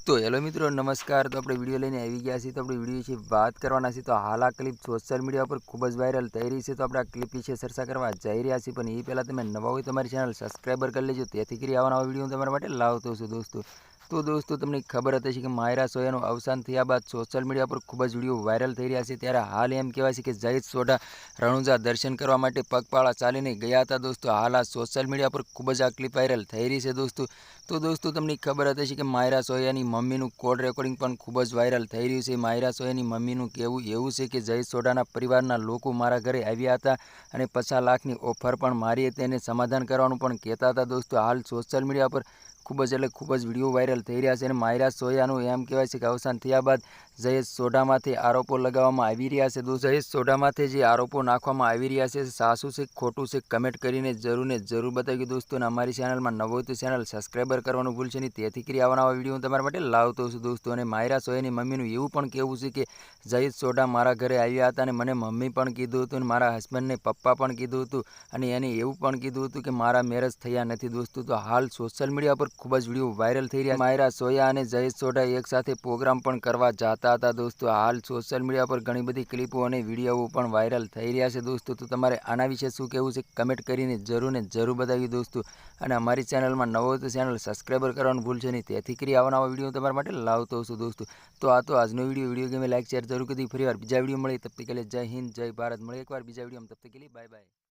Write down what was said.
तो हेलो मित्रों नमस्कार। तो अपने विडियो लईने આવી ગયા છીએ। तो આપણે વિડિયો વિશે વાત કરવાના છે। તો હાલ આ ક્લિપ સોશિયલ મીડિયા પર ખૂબ જ વાયરલ થઈ રહી છે। તો આપણે આ ક્લિપ વિશે ચર્ચા કરવા જઈ રહ્યા છીએ, પણ એ પહેલાં તમે નવા હોય તો તમારી ચેનલ સબસ્ક્રાઈબર કરી લેજો, તેથી કરી આવા નવા વિડીયો હું તમારા માટે લાવતો છું દોસ્તો। તો દોસ્તો તમને ખબર જ હશે કે માયરા સોયાનું અવસાન થયા બાદ સોશિયલ મીડિયા પર ખૂબ જ વિડીયો વાયરલ થઈ રહ્યા છે। ત્યારે હાલ એમ કહેવાય છે કે જયેશ સોઢા રણુજા દર્શન કરવા માટે પગપાળા ચાલીને ગયા હતા દોસ્તો। હાલ આ સોશિયલ મીડિયા પર ખૂબ જ આ ક્લિપ વાયરલ થઈ રહી છે દોસ્તો। તો દોસ્તો તમને ખબર જ હશે કે માયરા સોયાની મમ્મીનું કોલ રેકોર્ડિંગ પણ ખૂબ જ વાયરલ થઈ રહ્યું છે। માયરા સોયાની મમ્મીનું કહેવું એવું છે કે જયેશ સોઢાના પરિવારના લોકો મારા ઘરે આવ્યા હતા અને 50 લાખની ઓફર પણ મારી હતી અને સમાધાન કરવાનું પણ કહેતા હતા દોસ્તો। હાલ સોશિયલ મીડિયા પર ખૂબ જ વિડીયો વાયરલ થઈ રહ્યા છે અને માયરા સોયાનું એમ કહેવાય છે કે અવસાન થયા બાદ જયેશ સોઢામાંથી આરોપો લગાવવામાં આવી રહ્યા છે દોસ્તો। જયેશ સોઢામાંથી જે આરોપો નાખવામાં આવી રહ્યા છે સાચું છે ખોટું છે કમેન્ટ કરીને જરૂર બતાવી દોસ્તો। અને અમારી ચેનલમાં નવો હોય તો ચેનલ સબસ્ક્રાઈબર કરવાનું ભૂલશે નહીં, તેથી કરી આવા નવા વિડીયો હું તમારા માટે લાવતો છું દોસ્તો। અને માયરા સોયાની મમ્મીનું એવું પણ કહેવું છે કે જયેશ સોઢા મારા ઘરે આવ્યા હતા અને મને મમ્મી પણ કીધું હતું અને મારા હસબન્ડને પપ્પા પણ કીધું હતું અને એને એવું પણ કીધું હતું કે મારા મેરેજ થયા નથી દોસ્તો। તો હાલ સોશિયલ મીડિયા પર ખૂબ જ વિડીયો વાયરલ થઈ રહ્યા। માયરા સોયા અને જયેશ સોઢા એકસાથે પ્રોગ્રામ પણ કરવા જતા હતા દોસ્તો। હાલ સોશિયલ મીડિયા પર ઘણી બધી ક્લિપો અને વિડીયો પણ વાયરલ થઈ રહ્યા છે દોસ્તો। તો તમારે આના વિશે શું કહેવું છે કમેન્ટ કરીને જરૂર બતાવી દોસ્તો। અને અમારી ચેનલમાં નવો હોય તો ચેનલ સબસ્ક્રાઈબર કરવાનું ભૂલશે નહીં, તેથી કરી આવા નવા વિડીયો તમારા માટે લાવતો છું દોસ્તો। તો આ તો આજનો વિડીયો ગમે લાઈક શેર જરૂર કરી, ફરીવાર બીજા વિડીયો મળે તબ તક કે लिए જય હિન્દ જય ભારત। મળે એકવાર બીજા વિડીયોમાં, તબ તક કે लिए બાય બાય।